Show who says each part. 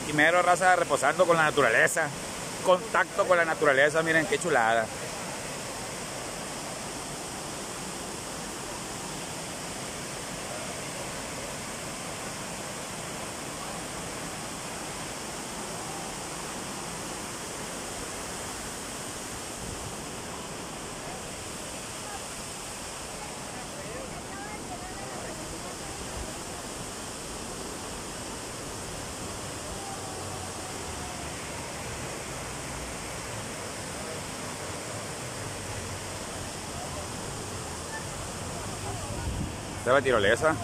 Speaker 1: Y mero raza reposando con la naturaleza. Contacto con la naturaleza, miren qué chulada. Esta es la tirolesa.